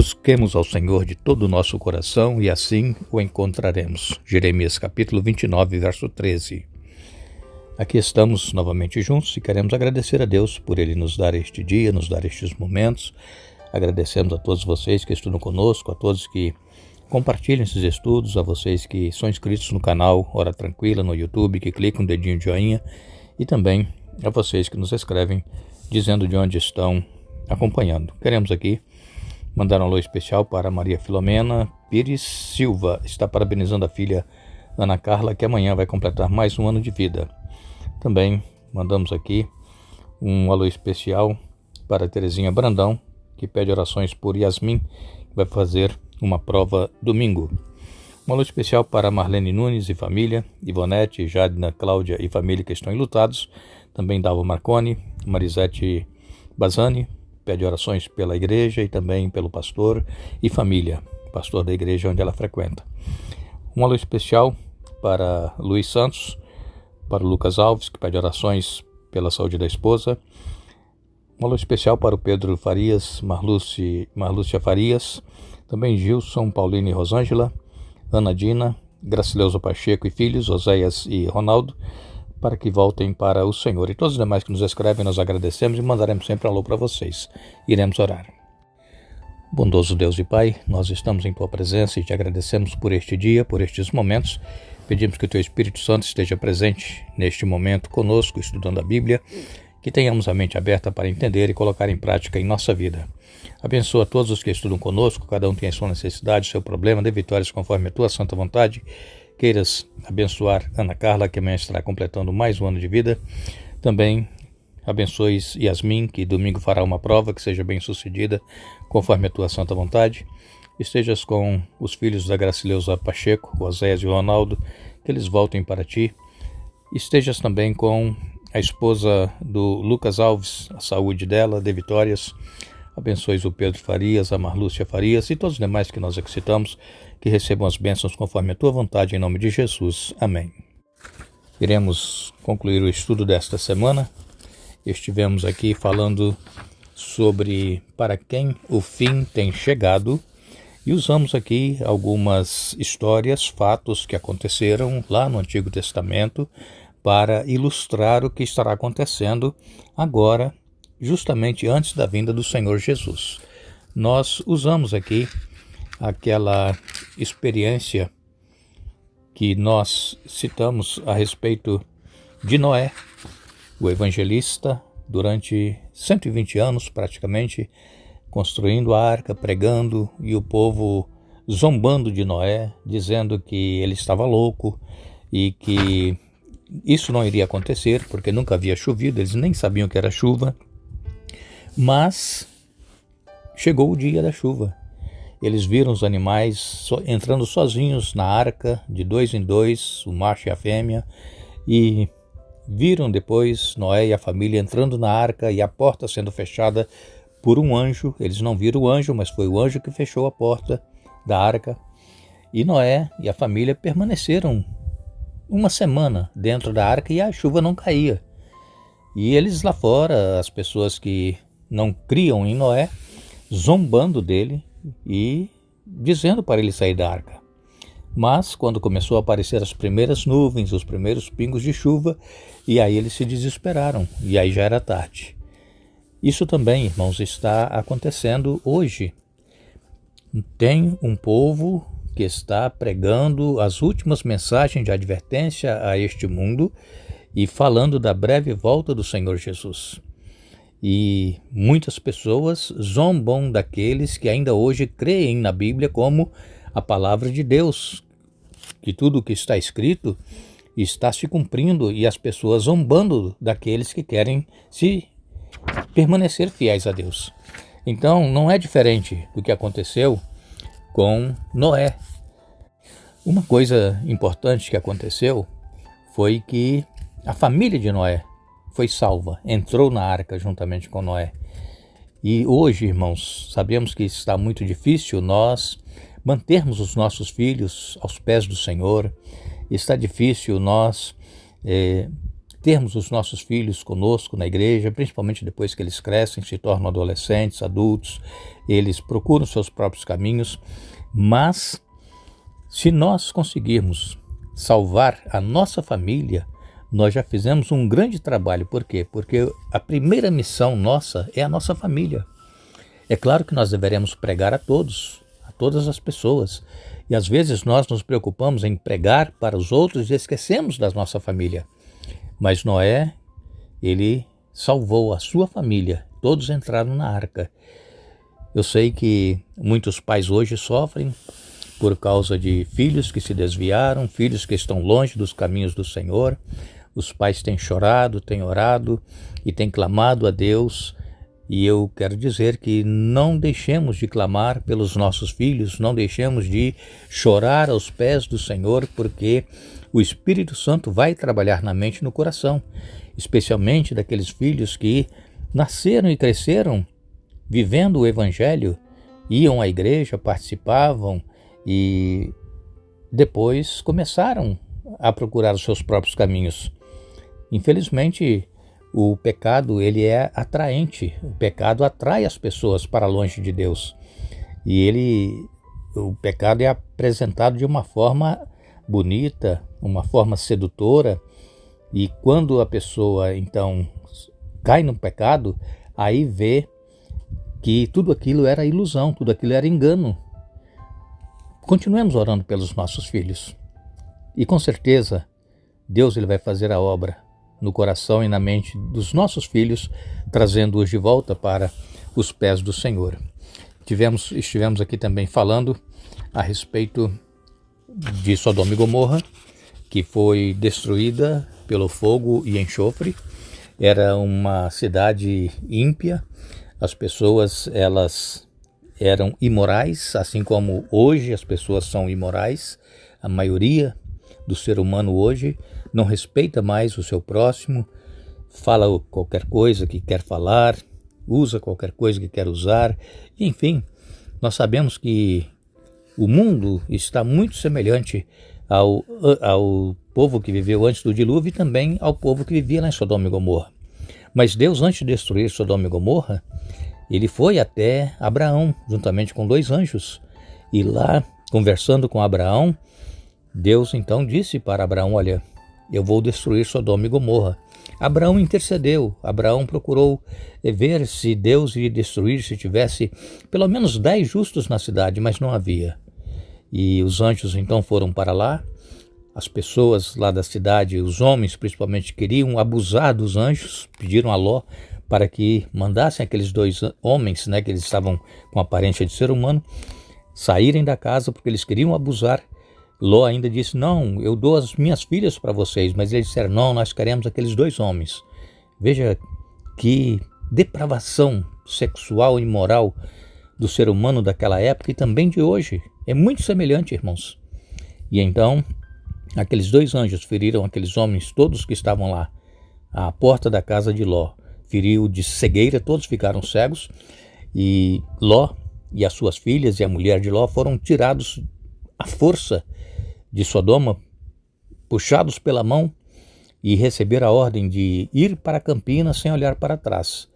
Busquemos ao Senhor de todo o nosso coração e assim o encontraremos. Jeremias capítulo 29, verso 13. Aqui estamos novamente juntos e queremos agradecer a Deus por Ele nos dar este dia, nos dar estes momentos. Agradecemos a todos vocês que estudam conosco, a todos que compartilham esses estudos, a vocês que são inscritos no canal Hora Tranquila no YouTube, que clicam no dedinho de joinha e também a vocês que nos escrevem dizendo de onde estão acompanhando. Queremos aqui mandar um alô especial para Maria Filomena Pires Silva. Está parabenizando a filha Ana Carla, que amanhã vai completar mais um ano de vida. Também mandamos aqui um alô especial para Terezinha Brandão, que pede orações por Yasmin, que vai fazer uma prova domingo. Um alô especial para Marlene Nunes e família, Ivonete, Jadna, Cláudia e família que estão enlutados. Também Dalva Marconi, Marisete Bazani, pede orações pela igreja e também pelo pastor e família, pastor da igreja onde ela frequenta. Um alô especial para Luiz Santos, para o Lucas Alves, que pede orações pela saúde da esposa. Um alô especial para o Pedro Farias, Marlúcia Farias, também Gilson, Paulina e Rosângela, Ana Dina, Gracileuza Pacheco e filhos, Oséias e Ronaldo, para que voltem para o Senhor. E todos os demais que nos escrevem, nós agradecemos e mandaremos sempre alô para vocês. Iremos orar. Bondoso Deus e Pai, nós estamos em Tua presença e te agradecemos por este dia, por estes momentos. Pedimos que o Teu Espírito Santo esteja presente neste momento conosco, estudando a Bíblia, que tenhamos a mente aberta para entender e colocar em prática em nossa vida. Abençoa todos os que estudam conosco, cada um tem a sua necessidade, seu problema, dê vitórias conforme a Tua santa vontade. Queiras abençoar Ana Carla, que amanhã estará completando mais um ano de vida. Também abençoes Yasmin, que domingo fará uma prova, que seja bem sucedida, conforme a tua santa vontade. Estejas com os filhos da Gracileuza Pacheco, o Oséias e o Ronaldo, que eles voltem para ti. Estejas também com a esposa do Lucas Alves, a saúde dela, dê vitórias. Abençoes o Pedro Farias, a Marlúcia Farias e todos os demais que nós citamos, que recebam as bênçãos conforme a tua vontade, em nome de Jesus. Amém. Iremos concluir o estudo desta semana. Estivemos aqui falando sobre para quem o fim tem chegado e usamos aqui algumas histórias, fatos que aconteceram lá no Antigo Testamento para ilustrar o que estará acontecendo agora, justamente antes da vinda do Senhor Jesus. Nós usamos aqui aquela experiência que nós citamos a respeito de Noé, o evangelista, durante 120 anos praticamente, construindo a arca, pregando, e o povo zombando de Noé, dizendo que ele estava louco e que isso não iria acontecer, porque nunca havia chovido, eles nem sabiam que era chuva. Mas chegou o dia da chuva. Eles viram os animais entrando sozinhos na arca, de dois em dois, o macho e a fêmea, e viram depois Noé e a família entrando na arca e a porta sendo fechada por um anjo. Eles não viram o anjo, mas foi o anjo que fechou a porta da arca. E Noé e a família permaneceram uma semana dentro da arca e a chuva não caía. E eles lá fora, as pessoas que não criam em Noé, zombando dele e dizendo para ele sair da arca. Mas quando começou a aparecer as primeiras nuvens, os primeiros pingos de chuva, e aí eles se desesperaram, e aí já era tarde. Isso também, irmãos, está acontecendo hoje. Tem um povo que está pregando as últimas mensagens de advertência a este mundo e falando da breve volta do Senhor Jesus. E muitas pessoas zombam daqueles que ainda hoje creem na Bíblia como a palavra de Deus, que tudo o que está escrito está se cumprindo, e as pessoas zombando daqueles que querem se permanecer fiéis a Deus. Então não é diferente do que aconteceu com Noé. Uma coisa importante que aconteceu foi que a família de Noé foi salva, entrou na arca juntamente com Noé. E hoje, irmãos, sabemos que está muito difícil nós mantermos os nossos filhos aos pés do Senhor. Está difícil nós termos os nossos filhos conosco na igreja, principalmente depois que eles crescem, se tornam adolescentes, adultos, eles procuram seus próprios caminhos, mas se nós conseguirmos salvar a nossa família, nós já fizemos um grande trabalho. Por quê? Porque a primeira missão nossa é a nossa família. É claro que nós deveremos pregar a todos, a todas as pessoas, e às vezes nós nos preocupamos em pregar para os outros e esquecemos da nossa família. Mas Noé, ele salvou a sua família, todos entraram na arca. Eu sei que muitos pais hoje sofrem por causa de filhos que se desviaram, filhos que estão longe dos caminhos do Senhor. Os pais têm chorado, têm orado e têm clamado a Deus. E eu quero dizer que não deixemos de clamar pelos nossos filhos, não deixemos de chorar aos pés do Senhor, porque o Espírito Santo vai trabalhar na mente e no coração, especialmente daqueles filhos que nasceram e cresceram vivendo o Evangelho, iam à igreja, participavam e depois começaram a procurar os seus próprios caminhos. Infelizmente, o pecado ele é atraente, o pecado atrai as pessoas para longe de Deus. E o pecado é apresentado de uma forma bonita, uma forma sedutora, e quando a pessoa então cai no pecado, aí vê que tudo aquilo era ilusão, tudo aquilo era engano. Continuemos orando pelos nossos filhos. E com certeza, Deus ele vai fazer a obra no coração e na mente dos nossos filhos, trazendo-os de volta para os pés do Senhor. Estivemos aqui também falando a respeito de Sodoma e Gomorra, que foi destruída pelo fogo e enxofre. Era uma cidade ímpia, as pessoas elas eram imorais, assim como hoje as pessoas são imorais. A maioria do ser humano hoje não respeita mais o seu próximo, fala qualquer coisa que quer falar, usa qualquer coisa que quer usar. Enfim, nós sabemos que o mundo está muito semelhante ao povo que viveu antes do dilúvio e também ao povo que vivia lá em Sodoma e Gomorra. Mas Deus, antes de destruir Sodoma e Gomorra, ele foi até Abraão, juntamente com 2 anjos. E lá, conversando com Abraão, Deus então disse para Abraão: olha, eu vou destruir Sodoma e Gomorra. Abraão intercedeu, Abraão procurou ver se Deus iria destruir, se tivesse pelo menos 10 justos na cidade, mas não havia. E os anjos então foram para lá. As pessoas lá da cidade, os homens principalmente, queriam abusar dos anjos, pediram a Ló para que mandassem aqueles 2 homens, que eles estavam com a aparência de ser humano, saírem da casa porque eles queriam abusar. Ló ainda disse: não, eu dou as minhas filhas para vocês, mas eles disseram: não, nós queremos aqueles 2 homens. Veja que depravação sexual e moral do ser humano daquela época e também de hoje. É muito semelhante, irmãos. E então, aqueles 2 anjos feriram aqueles homens todos que estavam lá à porta da casa de Ló. Feriu de cegueira, todos ficaram cegos, e Ló e as suas filhas e a mulher de Ló foram tirados à força de Sodoma, puxados pela mão, e receberam a ordem de ir para a campina sem olhar para trás.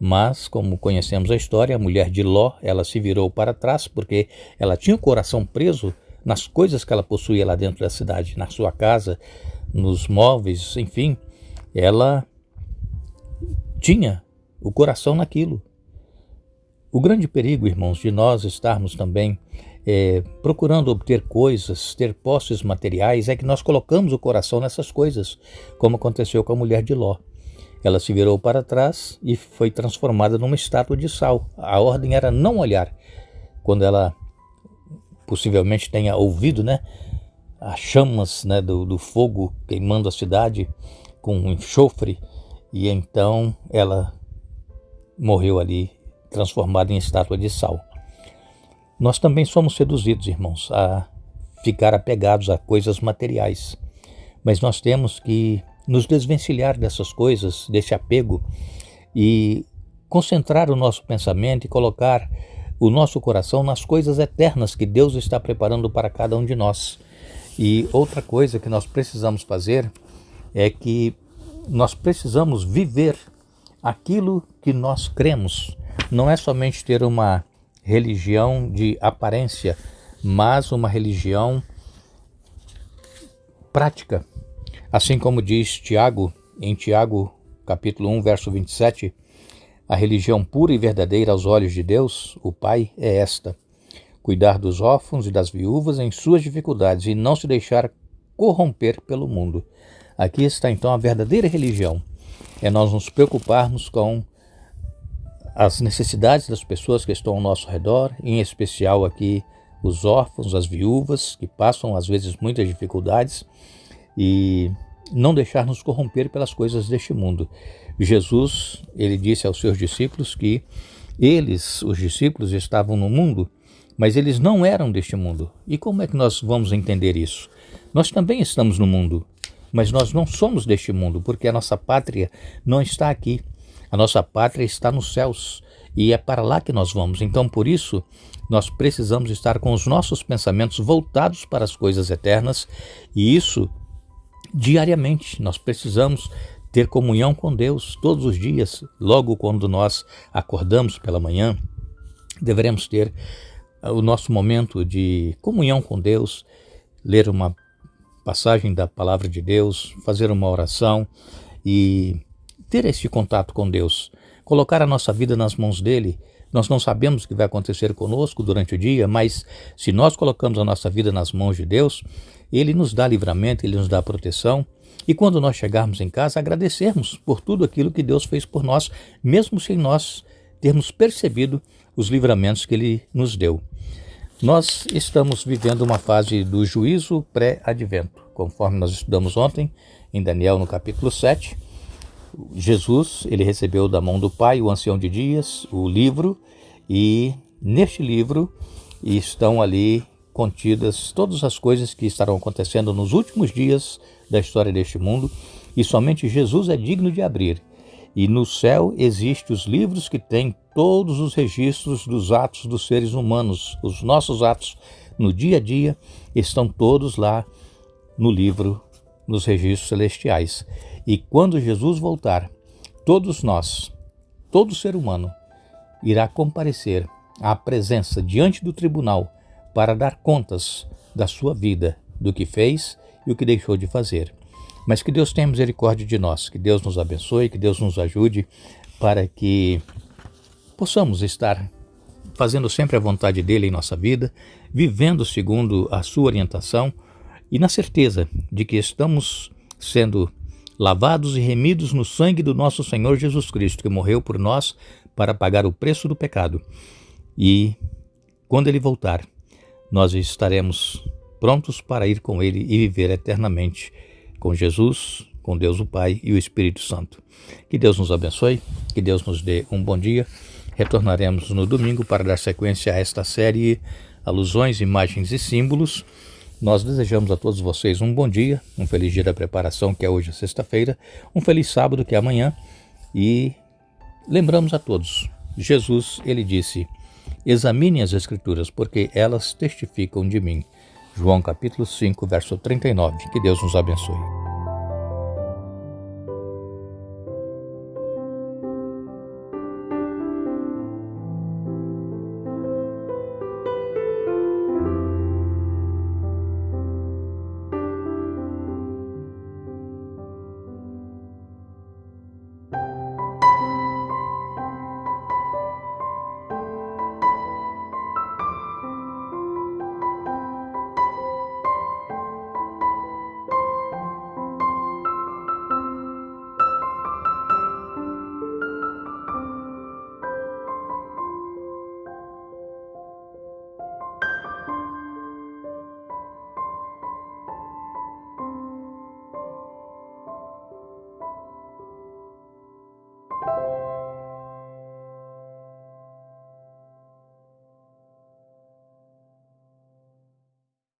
Mas, como conhecemos a história, a mulher de Ló, ela se virou para trás porque ela tinha o coração preso nas coisas que ela possuía lá dentro da cidade, na sua casa, nos móveis, enfim. Ela tinha o coração naquilo. O grande perigo, irmãos, de nós estarmos também procurando obter coisas, ter posses materiais, é que nós colocamos o coração nessas coisas, como aconteceu com a mulher de Ló. Ela se virou para trás e foi transformada numa estátua de sal. A ordem era não olhar. Quando ela possivelmente tenha ouvido, as chamas, do fogo queimando a cidade com um enxofre, e então ela morreu ali, transformada em estátua de sal. Nós também somos seduzidos, irmãos, a ficar apegados a coisas materiais, mas nós temos que nos desvencilhar dessas coisas, desse apego, e concentrar o nosso pensamento e colocar o nosso coração nas coisas eternas que Deus está preparando para cada um de nós. E outra coisa que nós precisamos fazer é que nós precisamos viver aquilo que nós cremos. Não é somente ter uma religião de aparência, mas uma religião prática. Assim como diz Tiago, em Tiago capítulo 1, verso 27, a religião pura e verdadeira aos olhos de Deus, o Pai, é esta: cuidar dos órfãos e das viúvas em suas dificuldades e não se deixar corromper pelo mundo. Aqui está então a verdadeira religião. É nós nos preocuparmos com as necessidades das pessoas que estão ao nosso redor, em especial aqui os órfãos, as viúvas, que passam às vezes muitas dificuldades, e não deixar nos corromper pelas coisas deste mundo. Jesus, ele disse aos seus discípulos que eles, os discípulos, estavam no mundo, mas eles não eram deste mundo. E como é que nós vamos entender isso? Nós também estamos no mundo, mas nós não somos deste mundo, porque a nossa pátria não está aqui. A nossa pátria está nos céus e é para lá que nós vamos. Então, por isso, nós precisamos estar com os nossos pensamentos voltados para as coisas eternas, e isso diariamente. Nós precisamos ter comunhão com Deus todos os dias. Logo quando nós acordamos pela manhã, deveremos ter o nosso momento de comunhão com Deus, ler uma passagem da palavra de Deus, fazer uma oração e ter esse contato com Deus, colocar a nossa vida nas mãos dele. Nós não sabemos o que vai acontecer conosco durante o dia, mas se nós colocamos a nossa vida nas mãos de Deus, ele nos dá livramento, ele nos dá proteção. E quando nós chegarmos em casa, agradecermos por tudo aquilo que Deus fez por nós, mesmo sem nós termos percebido os livramentos que ele nos deu. Nós estamos vivendo uma fase do juízo pré-advento, conforme nós estudamos ontem em Daniel no capítulo 7. Jesus, ele recebeu da mão do Pai, o ancião de dias, o livro, e neste livro estão ali contidas todas as coisas que estarão acontecendo nos últimos dias da história deste mundo, e somente Jesus é digno de abrir. E no céu existem os livros que têm todos os registros dos atos dos seres humanos. Os nossos atos no dia a dia estão todos lá no livro, nos registros celestiais. E quando Jesus voltar, todos nós, todo ser humano, irá comparecer à presença diante do tribunal para dar contas da sua vida, do que fez e o que deixou de fazer. Mas que Deus tenha misericórdia de nós, que Deus nos abençoe, que Deus nos ajude para que possamos estar fazendo sempre a vontade dele em nossa vida, vivendo segundo a sua orientação e na certeza de que estamos sendo lavados e remidos no sangue do nosso Senhor Jesus Cristo, que morreu por nós para pagar o preço do pecado. E quando ele voltar, nós estaremos prontos para ir com ele e viver eternamente com Jesus, com Deus o Pai e o Espírito Santo. Que Deus nos abençoe, que Deus nos dê um bom dia. Retornaremos no domingo para dar sequência a esta série Alusões, Imagens e Símbolos. Nós desejamos a todos vocês um bom dia, um feliz dia da preparação, que é hoje, sexta-feira, um feliz sábado, que é amanhã, e lembramos a todos, Jesus, ele disse: examinem as Escrituras, porque elas testificam de mim. João capítulo 5, verso 39. Que Deus nos abençoe.